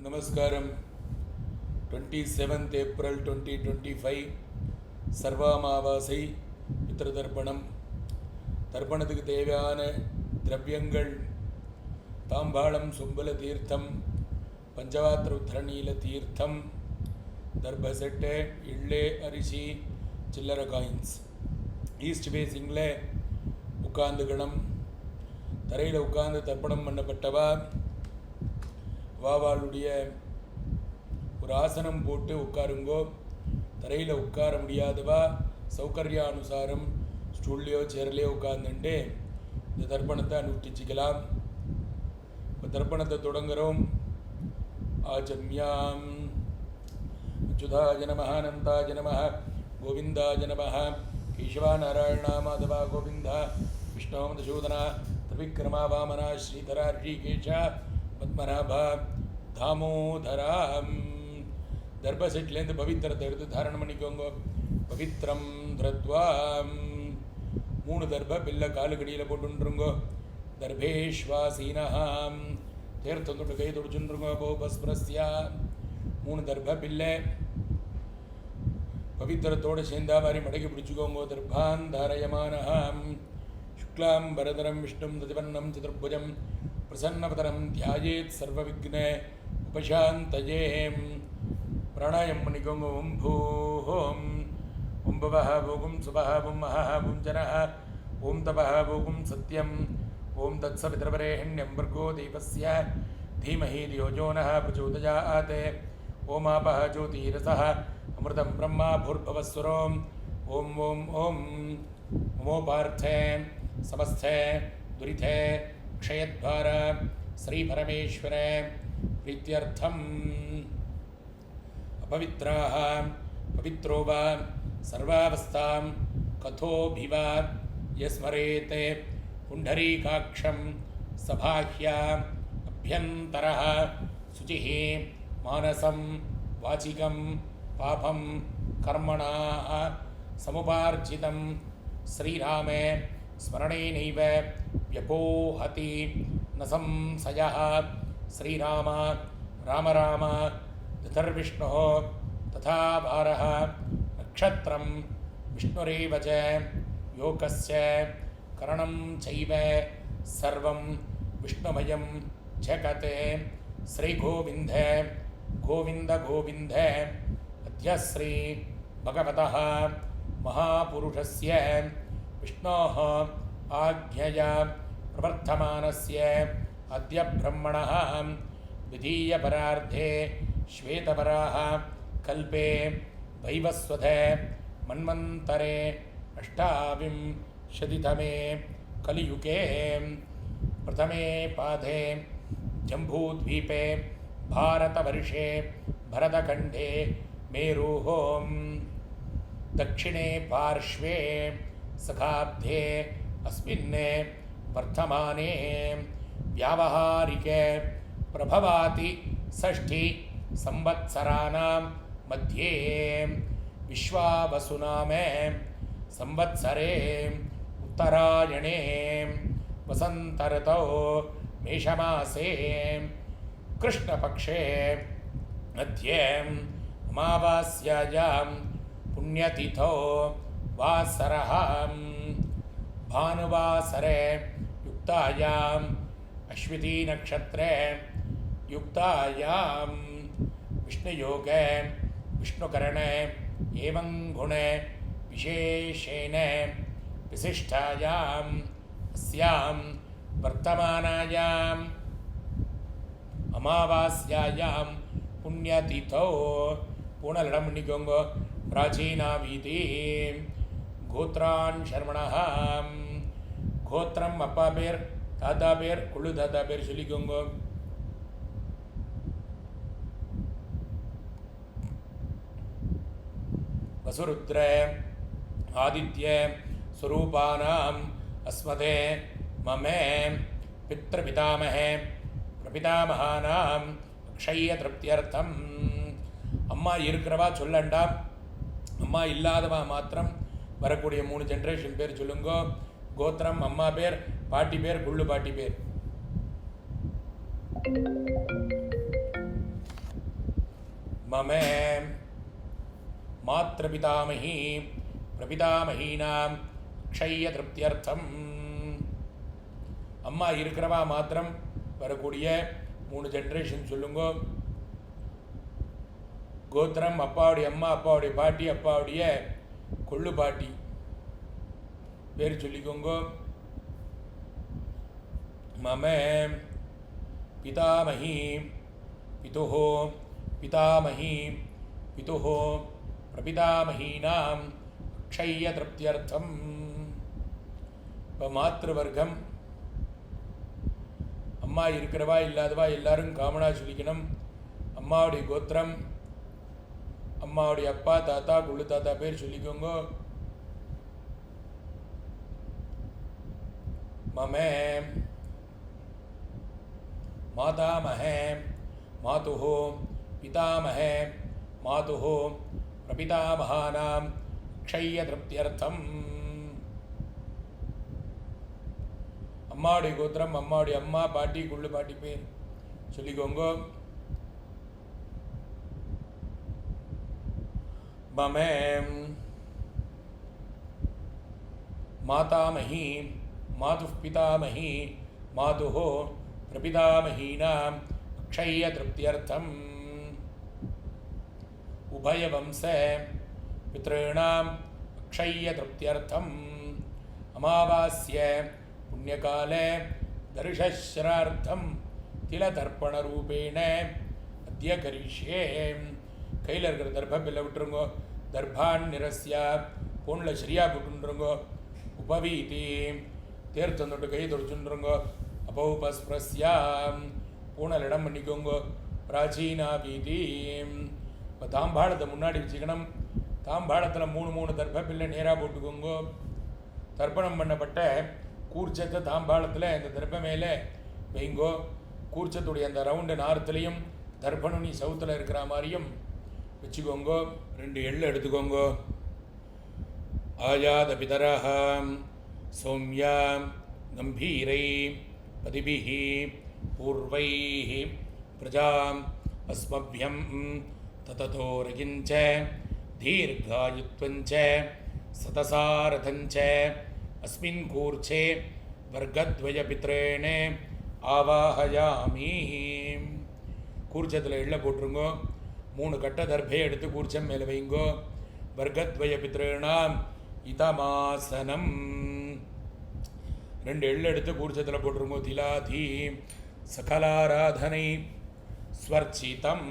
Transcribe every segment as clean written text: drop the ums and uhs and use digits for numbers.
நமஸ்காரம். 27th April 2025 சர்வாமாவாசை பித்ருதர்ப்பணம். தர்ப்பணத்துக்கு தேவையான திரவியங்கள் தாம்பாளம், சும்பல தீர்த்தம், பஞ்சவாத்திர உத்தரநீல தீர்த்தம், தர்ப செட்டு, இள்ளே, அரிசி, சில்லற காயின்ஸ். ஈஸ்ட் ஃபேஸிங்கில் உட்காந்துக்கணும். தரையில் உட்கார்ந்து தர்ப்பணம் பண்ணப்பட்டவா வாவாளுடைய ஒரு ஆசனம் போட்டு உட்காருங்கோ. தரையில் உட்கார முடியாதவா சௌகர்யானுசாரம் ஸ்டூல்லையோ சேர்லையோ உட்கார்ந்துட்டு இந்த தர்ப்பணத்தை அனுஷ்டிச்சிக்கலாம். இப்போ தர்ப்பணத்தை தொடங்குகிறோம். ஆச்சம்யாம் அச்சுதாய நமः, அனந்தாய நமः, கோவிந்தாய நமः, கேசவா நாராயணா மாதவா கோவிந்தா, விஷ்ணு மதுசூதனா திரிவிக்ரமா வாமனா ஸ்ரீதரா ரிஷிகேஷா பத்மநாபா தாமோதரா. தர்ப செட்லேருந்து பவித்திரத்தை எடுத்து தாரணம் பண்ணிக்கோங்க. பவித்திரம் திருத்வா 3 தர்ப பில்லை காலுக்கடியில் போட்டுருங்கோ. தர்பேஷ்வாசீனாம் தேர்த்தம் தொட்டு கை தொடிச்சுருங்கோ. போபஸ்பிரஸ்யா 3 தர்ப பில்லை பவித்திரத்தோடு சேர்ந்தா மாதிரி மடக்கி பிடிச்சிக்கோங்க. தர்பான் தாரயமானஹாம் சுக்லாம் பரதரம் விஷ்ணும் ததிவர்ணம் சதுர்புஜம் பிரசன்னபதரம் தியாயேத் சர்வவிக்ன உபசாந்தயே. பிராணாயம் பண்ணிக்கோங்க. ஓம் பூஹோம் ஓம் பவஹ பூகும் சுபஹ பூம் மஹஹ பூம் ஜனஹ ஓம் தபஹ பூகும் சத்யம் ஓம் தத்சவித்ரவரேஹண்யம் भर्गो देवस्य धीमहि धियो यो नः प्रचोदयात्. ओम आपः ज्योतिरसः अमृतं ब्रह्मा भूर्भुवस्सुरों. ओम ओम ओम उमोपार्थे समस्ते दुरिते क्षयद्वार श्री परमेश्वर प्रीत्यर्थम् अपवित्राः पवित्रो वा सर्वावस्थां कथोभिव यस्मरेत् पुण्डरीकाक्षं सबाह्य अभ्यन्तरः शुचिः मानसं वाचिकं पापं कर्मणाः समुपार्जितं श्रीरामे स्मरणेनैव व्यपोहति न संशयः. श्रीराम राम राम धर्विष्णुः तथा वारः नक्षत्रं विष्णुरेव च योगस्य करणं चैव सर्वं विष्णुमयं जगत्. श्रीगोविन्द गोविन्द गोविन्द. अद्य श्री भगवतः महापुरुषस्य विष्णोः आज्ञया प्रवर्तमानस्य अद्य ब्रह्मणः द्वितीयपरार्धे श्वेतपराः कल्पे वैवस्वत मन्वन्तरे अष्टाविंशतितमे कलियुगे प्रथमे पादे जम्बूद्वीपे भारतवर्षे भरतखण्डे मेरुः दक्षिणे पार्श्वे सखाब्धे अस्मिन् वर्तमाने व्यावहारिके प्रभवाति षष्ठी संवत्सराणां मध्ये विश्वावसुनामे संवत्सरे उत्तरायणे वसन्तर्तौ मेषमासे कृष्णपक्षे मध्ये अमावास्यायां पुण्यतिथौ वासरः भानुवासरे युक्तायाम् अश्विती नक्षत्रे युक्तायां विष्णुयोगे विष्णुकरणे एवं गुणे विशेषेण विशिष्टायाम् अस्यां वर्तमानायाम् अमावास्यायां पुण्यतिथौ पूर्णलडं मणिकोंगो प्राचीना वीति गोत्रान् शर्मणः गोत्रम அப்பா பேர், தாத்தா பேர், குழு தாத்தா பேர் சொல்லிக்கோங்க. வசுருத்ர ஆதித்ய ஸ்வரூபானாம் அஸ்மதே மமே பித்ருபிதாமஹே பிரபிதாமகானாம் அக்ஷய திருப்தியர்த்தம். அம்மா இருக்கிறவா சொல்லண்டாம், அம்மா இல்லாதவா மாத்திரம் வரக்கூடிய 3 ஜென்ரேஷன் பேர் சொல்லுங்க. கோத்திரம், அம்மா பேர், பாட்டி பேர், குள்ளு பாட்டி பேர். मम मातृपितामही प्रपितामहीनां क्षय्य திருப்தியர்த்தம். அம்மா இருக்கிறவா மாத்திரம் வரக்கூடிய 3 ஜென்ரேஷன் சொல்லுங்க. கோத்திரம், அப்பாவுடைய அம்மா, அப்பாவுடைய பாட்டி, அப்பாவுடைய கொள்ளு பாட்டி பேர் சொல்லிக்கோங்க. மம பிதாமஹி பிதுஹோ பிதாமஹி பிதுஹோ பிரபிதாமஹீனாம் க்ஷய்ய திருப்தியர்த்தம். இப்போ மாத்திருவர்க்கம் அம்மா இருக்கிறவா இல்லாதவா எல்லாரும் காமனாக சொல்லிக்கணும். அம்மாவுடைய கோத்திரம், அம்மாவுடைய அப்பா, தாத்தா, குள்ளு தாத்தா பேர் சொல்லிக்கோங்க. மம மாதாமஹ மாதுஹோ பிதாமஹ மாதுஹோ பிரபிதாமஹானாம் க்ஷய்ய திருப்தியர்த்தம். அம்மாவுடைய கோத்திரம், அம்மாவுடைய அம்மா, பாட்டி, குள்ளு பாட்டி பேர் சொல்லிக்கோங்க. மம மாதாமஹி மாதுः பிதாமஹி மாதுः பிரபிதாமஹீனாம் க்ஷய்ய திருப்தியர்த்தம். உபயவம்ச பித்ருணாம் க்ஷய்ய திருப்தியர்த்தம். அமாவாஸ்ய புண்ணியகால தர்ஷஸ்ரார்த்தம் திலதர்ப்பணரூபேண அத்ய கரிஷ்யே. கையில் இருக்கிற தர்ப பில்லை விட்டுருங்கோ. தர்பான் நிரஸ்யா பொண்ணில் சரியாக போட்டுருங்கோ. உபவீதி தேர் தந்துட்டு கை தொடுச்சுருங்கோ. அபௌபஸ்பிரஸ்யா பூனல் இடம் பண்ணிக்கோங்கோ. பிராச்சீனா வீதி. இப்போ தாம்பாளத்தை முன்னாடி வச்சுக்கணும். தாம்பாளத்தில் 3 தர்ப பில்லை நேராக போட்டுக்கோங்கோ. தர்ப்பணம் பண்ணப்பட்ட கூர்ச்சத்தை தாம்பாளத்தில் இந்த தர்ப்ப மேலே வைங்கோ. கூர்ச்சத்துடைய அந்த ரவுண்டு நார்த்துலேயும் தர்ப்பணி சவுத்தில் இருக்கிற மாதிரியும் வச்சுக்கோங்கோ. 2 எள்ளு எடுத்துக்கோங்கோ. ஆயாத பிதரஹாம் சௌமியாம் கம்பீரை பதிபிஹி பூர்வைஹ பிரஜாம் அஸ்மப்யம் தததோரகிஞ்ச தீர்காயுத்வஞ்ச சதசாரதஞ்ச அஸ்மின் கூர்ச்சே வர்க்கத்வய பித்ரேண ஆவாஹயாமி. கூர்ச்சத்தில் எள்ள போட்டுருங்கோ. 3 கட்ட தர்பே எடுத்து கூர்ச்சம் மேலே வைங்கோ. வர்க்கத்வய பித்ரேணாம் இதமாசனம். 2 எள்ளு எடுத்து கூர்ச்சத்தில் போட்டுருங்கோ. திலாதி சகலாராதனை ஸ்வர்ச்சிதம்.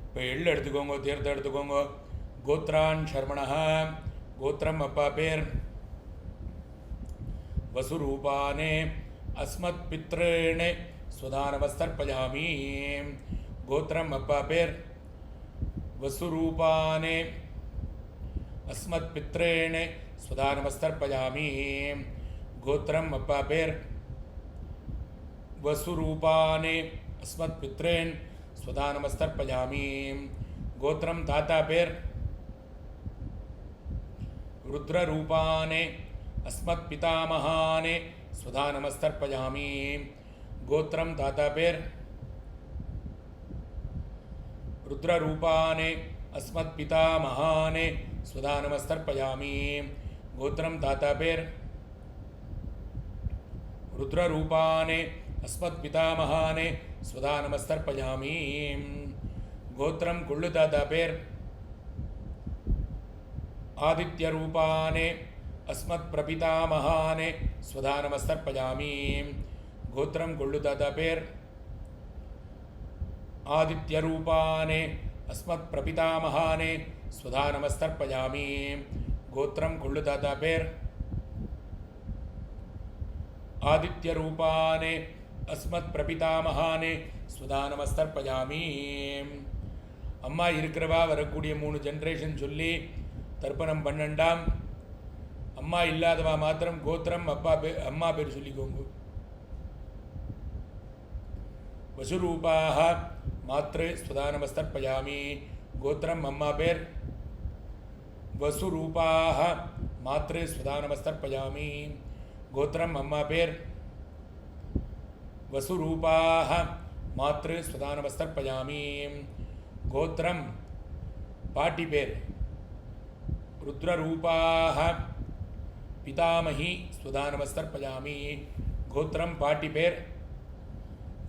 இப்போ எள்ளு எடுத்துக்கோங்க, தீர்த்தம் எடுத்துக்கோங்க. கோத்ரான் சர்மணா கோத்திரம் அப்பா பேர். வசுரூபானே அஸ்மத் பித்ரேணே ஸ்வதானமஸ்தர்ப்பயாமி. கோத்திரம் அப்பா பேர். வசுரூபானே அஸ்மத் பித்ரேணே ஸ்வதானமஸ்தர்ப்பயாமி. கோத்திரம் அப்பா பேர். வசுரூபானே அஸ்மத் பித்ரேன் ஸ்வதானமஸ்தர்ப்பயாமி. கோத்திரம் தாத்தா பேர். ருத்ரரூபானே அஸ்மத் பிதாமஹானே ஸ்வதானமஸ்தர்ப்பயாமி. கோத்திரம் தாத்தா பேர். ருத்ரரூபானே அஸ்மத் பிதாமஹானே ஸ்வதானமஸ்தர்ப்பயாமி. கோத்திரம் தாத்தா பேர். ருத்ரரூபானே அஸ்மத் பிதாமஹானே ஸ்வதானமஸ்தர்ப்பயாமி. கோத்திரம் கொள்ளு தாத்தா பேர். ஆதித்யரூபானே அஸ்மத் பிரபிதாமஹானே ஸ்வதானமஸ்தர்ப்பயாமி. கோத்திரம் கொள்ளு தாத்தா பேர். ஆதித்யரூபானே அஸ்மத் பிரபிதாமஹானே ஸ்வதானமஸ்தர்ப்பயாமி. கோத்திரம் கொள்ளு தாத்தா பேர். ஆதித்யரூபானே அஸ்மத் பிரபிதாமஹானே ஸ்வதானமஸ்தர்ப்பயாமி. அம்மா இருக்கிறவா வரக்கூடிய 3 ஜென்ரேஷன் சொல்லி தர்ப்பணம் பண்ணண்டாம். அம்மா இல்லாதவா மாத்திரம் கோத்திரம் அப்பா பேர் அம்மா பேர் சொல்லிக்கோங்க. வசுரூபாக மாத்ரு ஸ்வதானமஸ்தர்ப்பயாமி. கோத்திரம் அம்மா பேர். வசுரூபாக மாத்ரு ஸ்வதானமஸ்தர்ப்பயாமி. கோத்திரம் அம்மா பேர். வசுரூபாக मातृ स्वधा नमस्तर्पयामि गोत्रम पाटी पेर रुद्ररूपाः पितामही स्वधा नमस्तर्पयामि गोत्रम पाटी पेर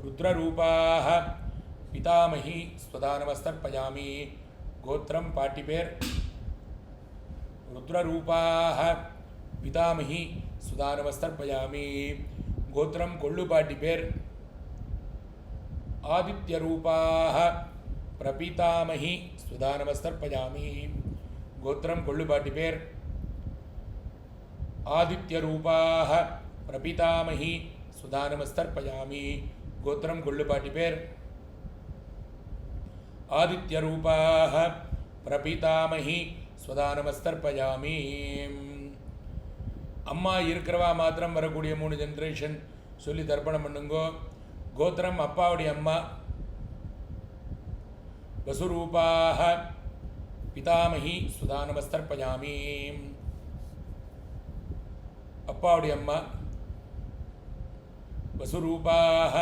रुद्ररूपाः पितामही स्वधा नमस्तर्पयामि गोत्रम पाटी पेर रुद्ररूपाः पितामही स्वधा नमस्तर्पयामि गोत्रम कोल्लुपाटी पेर आदित्यरूपाः प्रपितामही स्वधा नमस्तर्पयामि गोत्रम कोल्लुपाटी पेर आदित्यरूपाः प्रपितामही स्वधा नमस्तर्पयामि गोत्रम कोल्लुपाटी पेर आदित्यरूपाः प्रपितामही स्वधा नमस्तर्पयामि अम्मा இருக்கிறவா மாத்திரம் வரக்கூடிய 3 ஜெனரேஷன் சொல்லி தர்ப்பணம் பண்ணுங்கோ கோத்திரம் அப்பாவுடைய அம்மா வசுரூபாः पितामही स्वधा नमस्तर्पयामि अप्पावुடைய अम्मा वसुरूपाः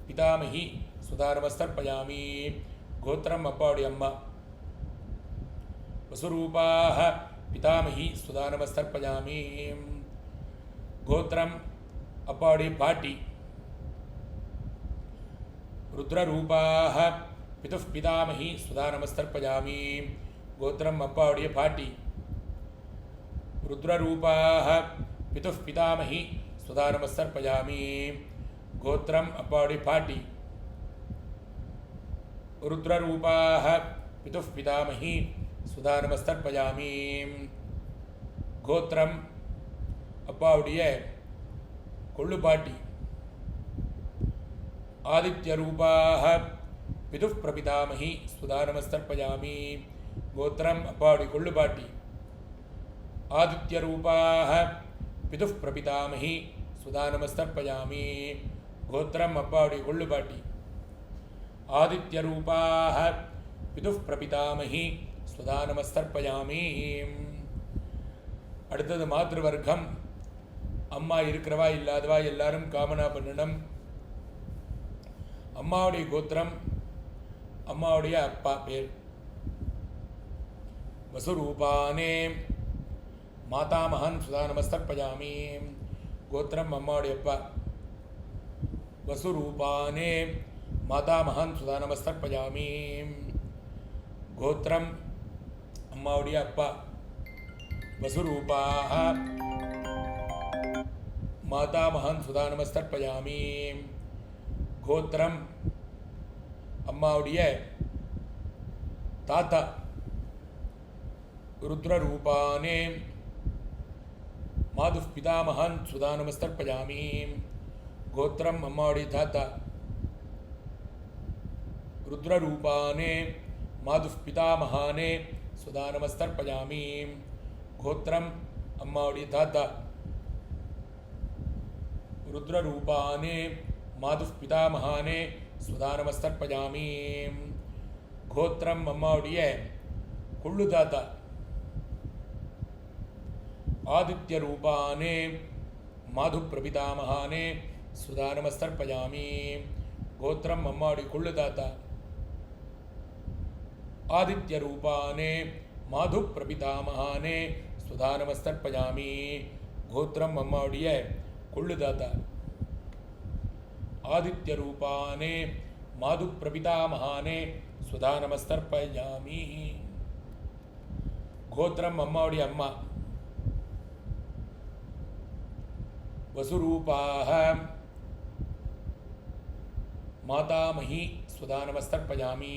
पितामही स्वधा नमस्तर्पयामि गोत्रम अप्पावुடைய अम्मा वसुरूपाः पितामही स्वधा नमस्तर्पयामि गोत्रम अप्पावुடைய पाटी रुद्ररूपाः पितुः पितामही स्वधा नमस्तर्पयामि गोत्रम अप्पावुடைய पाटी रुद्ररूपाः पितुः पितामही स्वधा नमस्तर्पयामि गोत्रम अप्पावुடைய पाटी रुद्ररूपाः पितुः पितामही स्वधा नमस्तर्पयामि गोत्रम अप्पावुடைய कोल्लुपाटी आदित्यरूपाः पितुः प्रपितामही स्वधा नमस्तर्पयामि गोत्रम अप्पावुடைய कोल्लुपाटी आदित्यरूपाः पितुः प्रपितामही स्वधा नमस्तर्पयामि गोत्रम अप्पावुடைய कोल्लुपाटी आदित्यरूपाः पितुः प्रपितामही स्वधा नमस्तर्पयामि அடுத்தது மாத்ருவர்க்கம் அம்மா இருக்கிறவா இல்லாதவா எல்லாரும் காமனா பண்ணணும் அம்மாவுடைய கோத்திரம் அம்மாவுடைய அப்பா பேர் वसुरूपाने मातामहन सुधा नमस्तर्पयामि गोत्रम अम्मावुடைய அப்பா वसुरूपाने मातामहन सुधा नमस्तर्पयामि गोत्रम अम्मावुடைய அப்பா वसुरूपाः मातामहन सुधा नमस्तर्पयामि गोत्रम अम्मावुடைய ताता रुद्ररूपाने माधुः पितामहन सुधा नमस्तर्पयामि गोत्रम अम्मावुடைய ताता रुद्ररूपाने माधुः पितामहाने सुधा नमस्तर्पयामि गोत्रम अम्मावुடைய ताता रुद्ररूपाने माधुः पितामहाने सुधा नमस्तर्पयामि गोत्रम अम्मावुடைய कोल्लु ताता आदित्यरूपाने माधु प्रपितामहाने सुधा नमस्तर्पयामि गोत्रम अम्मावुடைய कोल्लु ताता आदित्यरूपाने माधु प्रपितामहाने सुधा नमस्तर्पयामि गोत्रम अम्मावुடைய कोल्लु ताता आदित्यरूपाने माधु प्रपितामहाने सुधा नमस्तर्पयामि गोत्रम अम्मावुடைய अम्मा वसुरूपाः मातामही सुधा नमस्तर्पयामि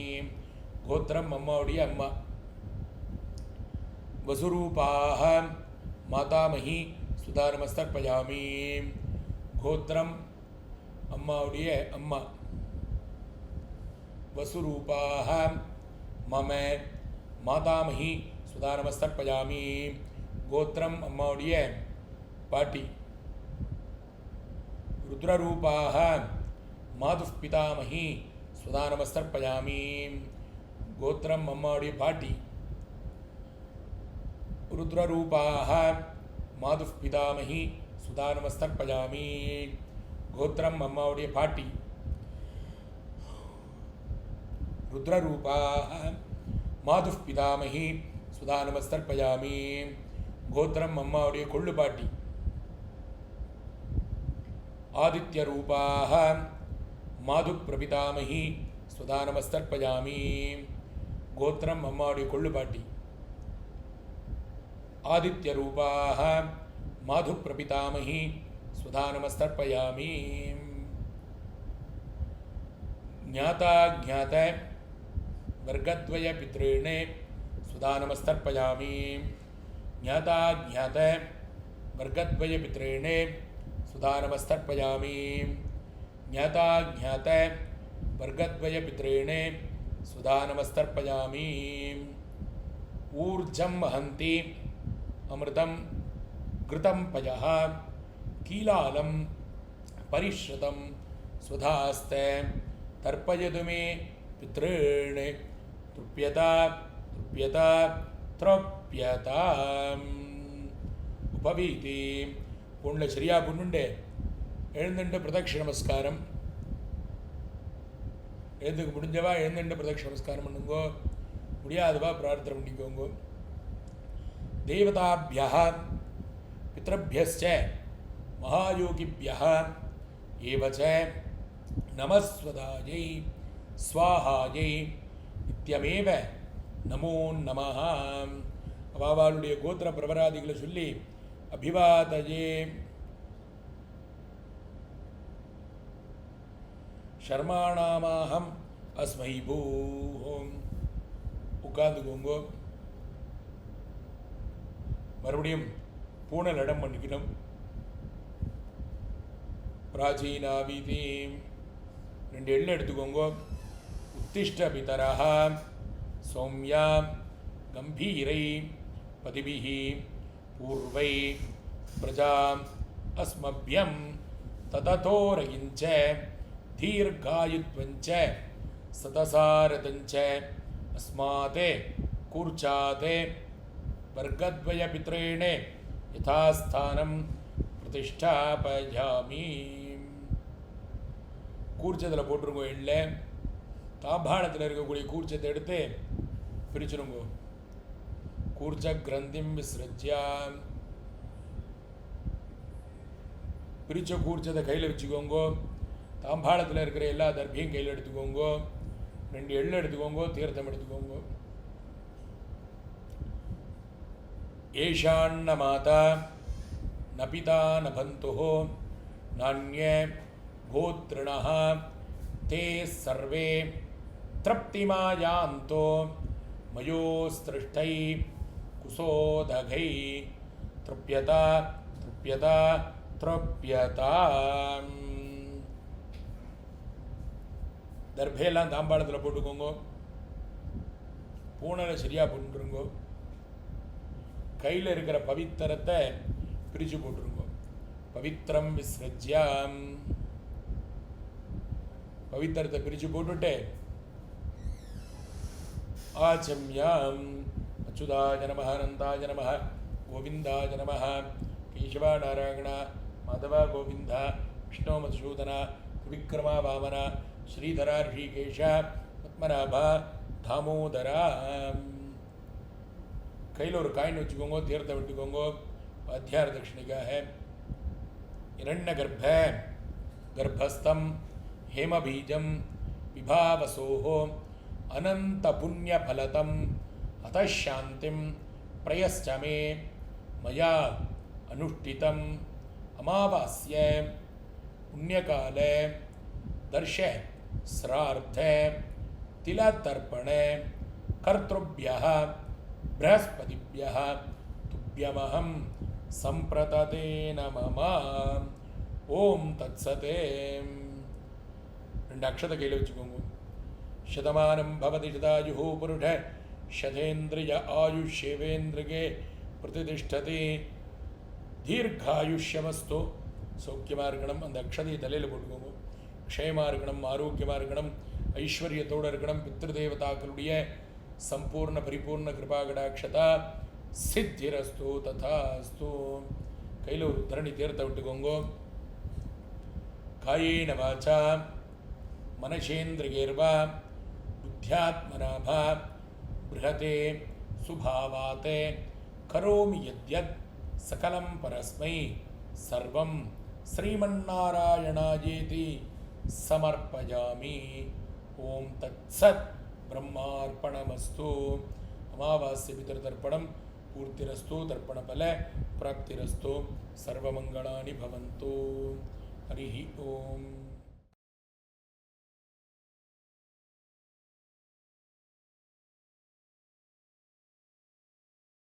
गोत्रम अम्मावुடைய अम्मा वसुरूपाः मातामही सुधा नमस्तर्पयामि गोत्रम अम्मावुடைய अम्मा वसुरूपाः मम मातामही सुधा नमस्तर्पयामि गोत्रम अम्मावुடைய पाटी रुद्ररूपाः माधुः पितामही सुधा नमस्तर्पयामि गोत्रम अम्मावुடைய पाटी रुद्ररूपाः माधुः पितामही सुधा नमस्तर्पयामि गोत्रम अम्मावुடைய पाटी रुद्ररूपाः माधुः पितामही सुधा नमस्तर्पयामि गोत्रम अम्मावुடைய கொள்ளுப்பாட்டி आदित्य रूपाः माधु प्रपितामही सुधा नमस्तर्पयामि गोत्रम अम्मावुடைய கொள்ளுப்பாட்டி आदित्य रूपाः माधु प्रपितामही सुधा नमस्तर्पयामि ज्ञाता ज्ञात वर्गद्वय पितॄणे सुधा नमस्तर्पयामि ज्ञाता ज्ञात वर्गद्वय पितॄणे सुधा नमस्तर्पयामि ज्ञाता ज्ञात वर्गद्वय पितॄणे सुधा नमस्तर्पयामि ऊर्जं वहन्ति अमृतं घृतं पयः कीलालं परिश्रुतं सुधास्ते तर्पयतु मे पितॄन् तृप्यता तृप्यता तृप्यता उपवीति பொண்ணுல சரியா பொண்ணுண்டு எழுந்துட்டு பிரதட்ச நமஸ்காரம் எழுந்துக்கு முடிஞ்சவா எழுந்துட்டு பிரதட்ச நமஸ்காரம் பண்ணுங்கோ முடியாதவா பிரார்த்தனை பண்ணிக்கோங்க தேவதாभ्यः पितृभ्यश्च महायोगिभ्यः एव च नमस्वदायै स्वाहायै नित्यमेव नमो नमः अवावालुடைய கோத்திர பிரபராதிகளை சொல்லி अभिवादये शर्माणामाहम् अस्मै भूः உட்கார்ந்துக்கோங்க மறுபடியும் பூனல் இடம் பண்ணிக்கணும் பிராச்சீனாவிதி 2 எள்ளு எடுத்துக்கோங்க உத்திஷ்ட பிதரஹ சௌம்யா கம்பீரை பதிபிஹி पूर्वै प्रजा अस्मभ्यं तततोरयिञ्च दीर्घायुत्वञ्च सतसारतञ्च अस्मात् कूर्चात् वर्गद्वयपितॄन् यथास्थानं प्रतिष्ठापयामि கூர்ச்சத்தில் போட்டுருங்கோ இல்லை தாம்பாளத்தில் இருக்கக்கூடிய கூர்ச்சத்தை எடுத்து பிரிச்சுருங்கோ கூர்ச்ச கிரந்திம் விஸ்ரஜ்யா பிரிச்ச கூர்ச்சத்தை கையில் வச்சுக்கோங்கோ தாம்பாளத்தில் இருக்கிற எல்லா தர்பியும் கையில் எடுத்துக்கோங்கோ 2 எள்ளு எடுத்துக்கோங்கோ தீர்த்தம் எடுத்துக்கோங்கோ ஏஷான்ன மாதா ந பிதா ந பந்துः நான்யே கோத்ரிணः ते सर्वे तृप्तिमायान्तो मयोस्त्रिष्टै कुसोदघै तृप्यता तृप्यता तृप्यता தர்பையெல்லாம் தாம்பாளத்தில் போட்டுக்கோங்க பூனலை சரியாக போட்டுருங்கோ கையில் இருக்கிற பவித்திரத்தை பிரித்து போட்டுருங்கோ பவித்திரம் விஸ்ரஜ்யாம் பவித்திரத்தை பிரித்து போட்டுட்டு आचम्याम् अच्युताय नमः अनन्ताय नमः गोविन्दाय नमः केशवा नारायण माधव गोविन्द विष्णु मधुसूदन त्रिविक्रमा वामन श्रीधर ऋषिकेश पद्मनाभ दामोदरा கையில் ஒரு காயின் வச்சுக்கோங்க தீர்த்தம் விட்டுக்கோங்க அத்தியார தட்சிணிக்காக இரண்யகர்ப்ப गर्भस्थं हेमबीजं विभावसोः अनंत पुण्य फलतम अतः शांतिं प्रयश्च मे मया अनुष्ठितम् अमावास्ये पुण्यकाले दर्श श्रार्थ तिलतर्पणे कर्तृभ्यः बृहस्पतिभ्यः तुभ्यमहं संप्रतते नमः ओम तत्सते 2 अक्षत கையில் வச்சுக்கோங்க शतमानं भवति शतायुः पुरुष शतेन्द्रिय आयुष्येवेन्द्रिये प्रतिष्ठति दीर्घायुष्यमस्तु சௌக்கியமாக இருக்கணும் அந்த அக்ஷதையை தலையில் போட்டுக்கோங்க க்ஷேமாக இருக்கணும் ஆரோக்கியமாக இருக்கணும் ஐஸ்வர்யத்தோடு இருக்கணும் பித்ருதேவதாக்களுடைய சம்பூர்ண பரிபூர்ண கிருபாகடாட்சதா சித்திரஸ்து ததாஸ்து கையில் ஒரு தரணி தீர்த்த விட்டுக்கோங்க காயேன வாச்சா मनसेन्द्रियैर्वा बुद्ध्यात्मनाभा बृहते सुभावात् करोमि यद्यत् सकलं परस्मै सर्वं श्रीमन्नारायणायेति समर्पयामि। ओम तत्सत् ब्रह्मार्पणमस्तु। अमावास्य पितृतर्पणं पूर्तिरस्तु, तर्पणफल प्राप्तिरस्तु, सर्वमंगलानि भवन्तु। हरिः ओम।